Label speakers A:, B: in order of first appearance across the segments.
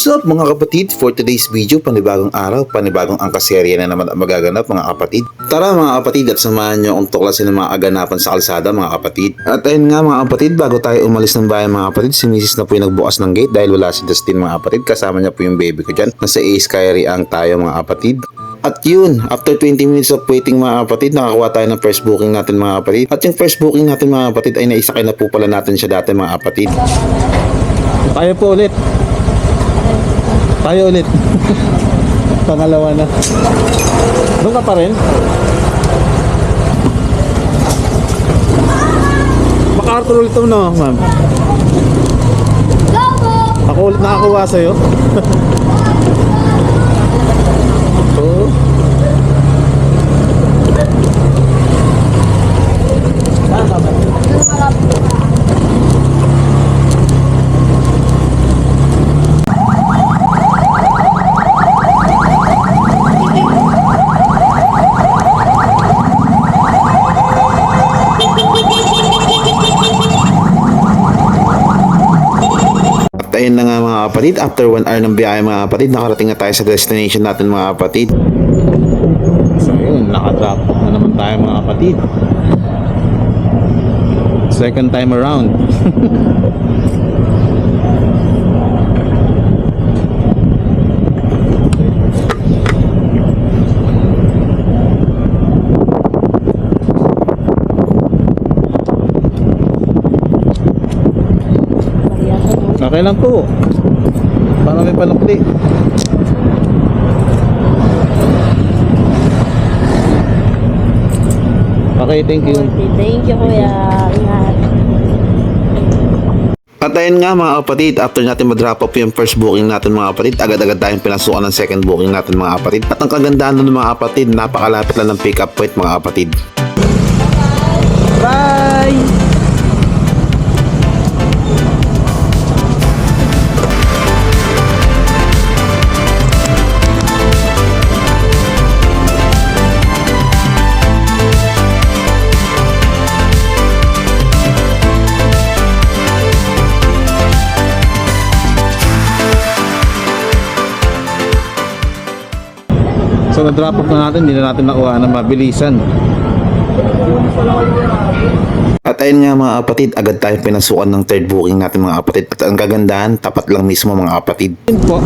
A: What's up mga kapatid? For today's video, panibagong araw, panibagong angkaserye na naman ang magaganap mga kapatid. Tara mga kapatid at samahan nyo akong tuklasin ng mga aganapan sa kalsada mga kapatid. At ayun nga mga kapatid, bago tayo umalis ng bayan mga kapatid, si Mrs. na po yung nagbukas ng gate dahil wala si Dustin mga kapatid. Kasama niya po yung baby ko dyan. Nasa Ace Kyrie ang tayo mga kapatid. At yun, after 20 minutes of waiting mga kapatid, nakakuha tayo ng first booking natin mga kapatid. At yung first booking natin mga kapatid ay naisakay na po pala natin siya dati mga kapatid. Tayo po ulit. Tayo ulit. Pangalawa na. Doon ka pa rin? MacArthur ulit ito no, ma'am? Ako ulit nakakuha sa'yo. Oh. Ayun na nga mga kapatid, after 1 hour ng biyahe mga kapatid, nakarating na tayo sa destination natin mga kapatid. So yun, nakadrop off na naman tayo mga kapatid. Second time around. Okay lang po. Para may panukli. Okay, thank you.
B: Thank you kuya. Ingat.
A: At ayun nga mga kapatid, after natin ma-drop off yung first booking natin mga kapatid, agad-agad tayong pinasukan ng second booking natin mga kapatid. At ang kagandahan nun mga kapatid, napakalapit lang ng pick up point mga kapatid. Bye! So na-drop off na natin, hindi na natin nakuha ng mabilisan. At ayun nga mga kapatid, agad tayo pinasukan ng third booking natin mga kapatid. At ang kagandahan, tapat lang mismo mga kapatid. Yun po.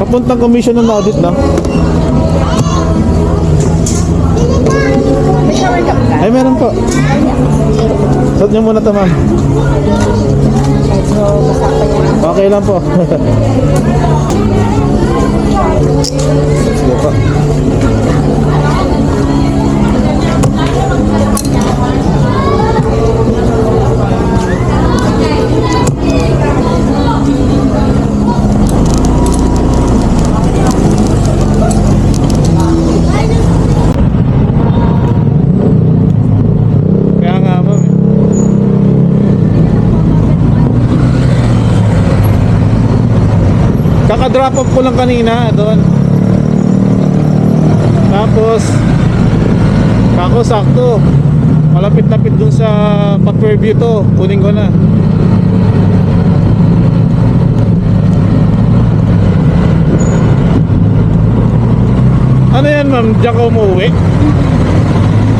A: Papuntang commission ng audit na.
B: May shower ka ba?
A: Ay meron po. Suot nyo muna ito ma'am.
B: So, basa pa yan.
A: Okay lang po. Sige po. Kaya nga ma'am. Kaka-drop off ko lang kanina doon. Tapos kako sakto malapit-lapit dun sa pa-preview to, kunin ko na. Ano yan ma'am, diyan ka umuwi?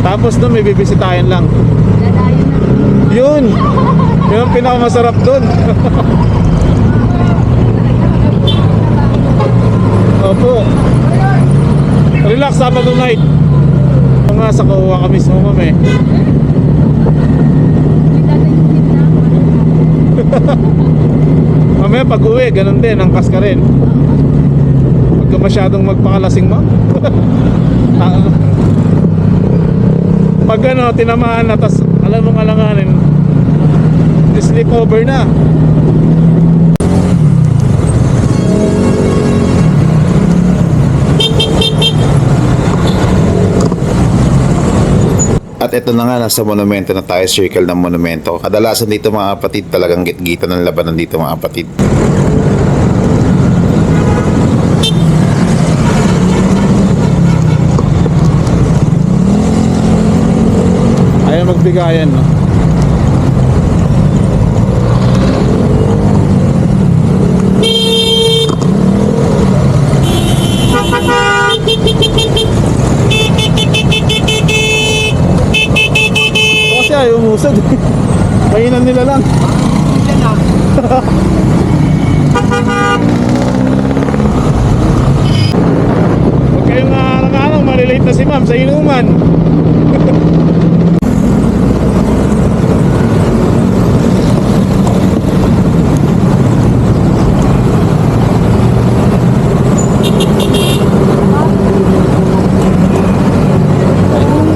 A: Tapos doon may bibisitahin lang. Yun ang pinakamasarap doon. Opo. Relax Sabado night. Mga sa kuha ka mismo ma'am eh. Mamaya pag uwi, ganun din, angkas ka rin. Huwag ka masyadong magpakalasing ma'am. Pag ano, tinamaan na, tas alam mong alanganin, sleep over na. At ito na nga, nasa monumento na tayo, circle ng monumento. Kadalasan dito mga kapatid, talagang gitgita ng labanan dito mga kapatid. Ayaw magbigayan, no?
C: Kainan nila lang. Huwag kayong nangangang malilate na si ma'am sa inuman.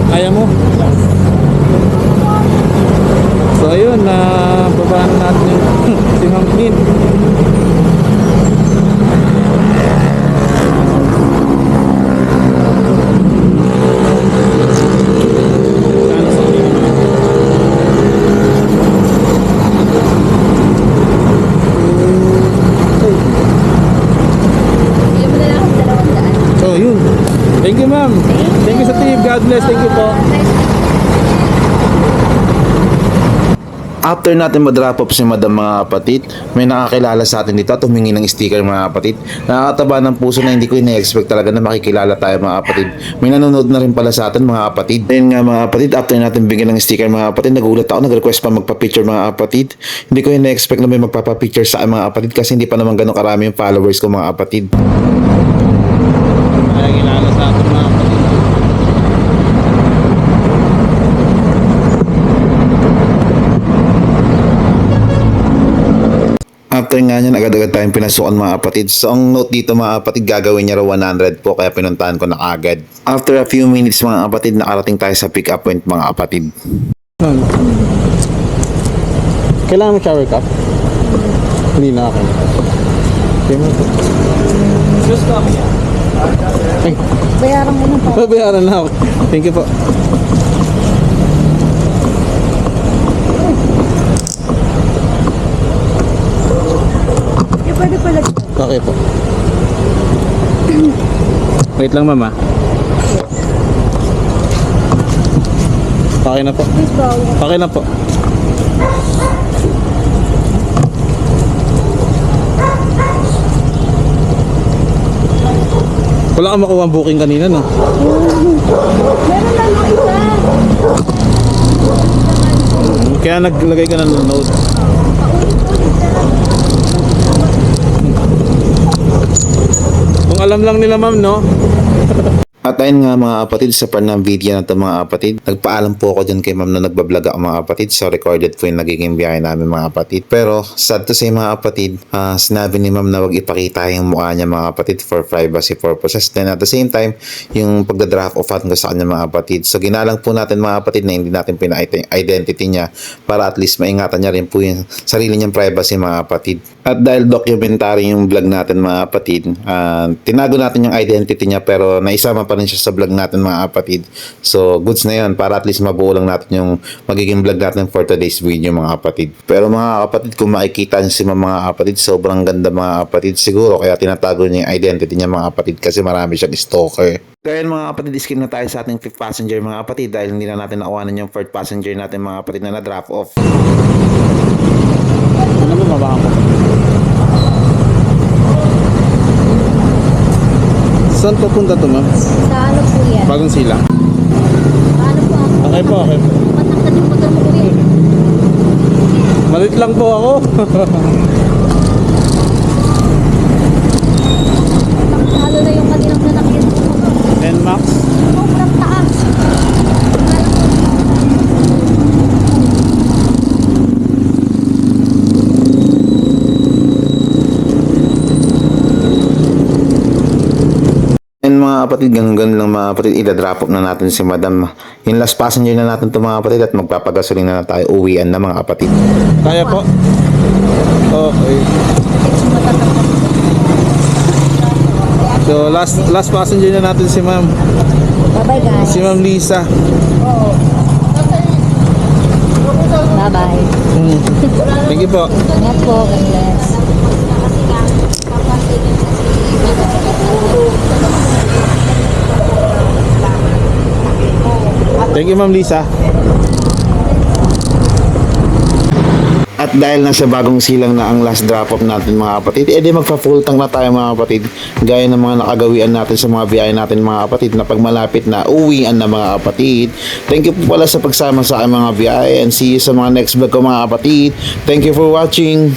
C: Kaya mo? So ayun, babaan natin yung si Ma'am Clean.
B: Bigyan mo na lang ako 200.
C: So yun. Thank you ma'am. Thank you sa tip. God bless. Thank you po.
A: After natin ma-drop off si Madam mga kapatid, may nakakilala sa atin dito at humingi ng sticker mga kapatid. Nakakataba ng puso na hindi ko ina-expect talaga na makikilala tayo mga kapatid. May nanonood na rin pala sa atin mga kapatid. Ayun nga mga kapatid, after natin bigyan ng sticker mga kapatid, nagulat ako, nag-request pa magpa-picture mga kapatid. Hindi ko ina-expect na may magpapa-picture sa akin mga kapatid kasi hindi pa naman ganun karami yung followers ko mga kapatid.
C: Kaya kilala sa atin mga kapatid.
A: After nga niyan, agad-agad tayong pinasukan mga kapatid. So ang note dito mga kapatid, gagawin niya raw 100 po kaya pinuntahan ko na agad. After a few minutes mga kapatid, nakarating tayo sa pick-up point mga kapatid.
C: Kailangan mo shower cap? Hindi na ako. Okay mo po. Just ako yan. Ay,
B: Bayaran mo na po.
C: babayaran na ako. Thank you po.
B: Pwede pala.
C: Okay po. Wait lang mama. Okay na po.
B: Please bow.
C: Okay na po. Wala kang makuha ang booking kanina, no?
B: Meron lang ako isa.
C: Kaya naglagay ka ng note. Kung alam lang nila ma'am, no?
A: At ayun nga mga kapatid, sa part ng video na ito mga kapatid, nagpaalam po ako dyan kay ma'am na nagbablog ako mga kapatid. So recorded po yung nagiging biyahe namin mga kapatid. Pero sad to say mga kapatid, sinabi ni ma'am na wag ipakita yung mukha niya mga kapatid for privacy purposes. Then at the same time, yung pagdadrop off ko sa kanya mga kapatid. So ginalang po natin mga kapatid na hindi natin pina-identity niya para at least maingatan niya rin po yung sarili niyang privacy mga kapatid. At dahil documentary yung vlog natin mga kapatid, tinago natin yung identity niya pero naisama pa rin siya sa vlog natin mga kapatid. So goods na yun para at least mabuo lang natin yung magiging vlog natin for today's video mga kapatid. Pero mga kapatid, kung makikita niyo si mga kapatid, sobrang ganda mga kapatid siguro kaya tinatago niya yung identity niya mga kapatid kasi marami siyang stalker. Kaya mga kapatid, skip na tayo sa ating 5th passenger mga kapatid dahil hindi na natin nakuhanan yung 4th passenger natin mga kapatid na na-drop off.
C: Ano ba mabaka ko? Saan papunta to ma'am?
B: Sa ano po yan?
C: Bagong silang?
B: Ano po ako?
C: Okay po, okay po.
B: Matangkad yung motor mo kuya.
C: Malit lang po ako.
B: Lalo na yung kaninang nanakyan mo.
C: NMAX?
B: Sobrang taas.
A: And mga kapatid, ganun lang mga kapatid, ida-drop off na natin si Madam. Yung last passenger na natin to mga kapatid at magpapagasolin na tayo, uwian na mga kapatid.
C: Kaya po. Okay. So last passenger na natin si ma'am.
B: Bye-bye guys.
C: Si ma'am Lisa.
B: Bye-bye.
C: Thank you po.
B: Ingat po. God bless.
C: Thank you ma'am Lisa.
A: At At dahil nasa bagong silang na ang last drop off natin mga kapatid, edi magpa-full tank na tayo mga kapatid. Gaya ng mga nakagawian natin sa mga biyahe natin mga kapatid na pag malapit na uwian na mga kapatid. Thank you po pala sa pagsama sa aking mga biyahe and see you sa mga next vlog ko mga kapatid. Thank you for watching.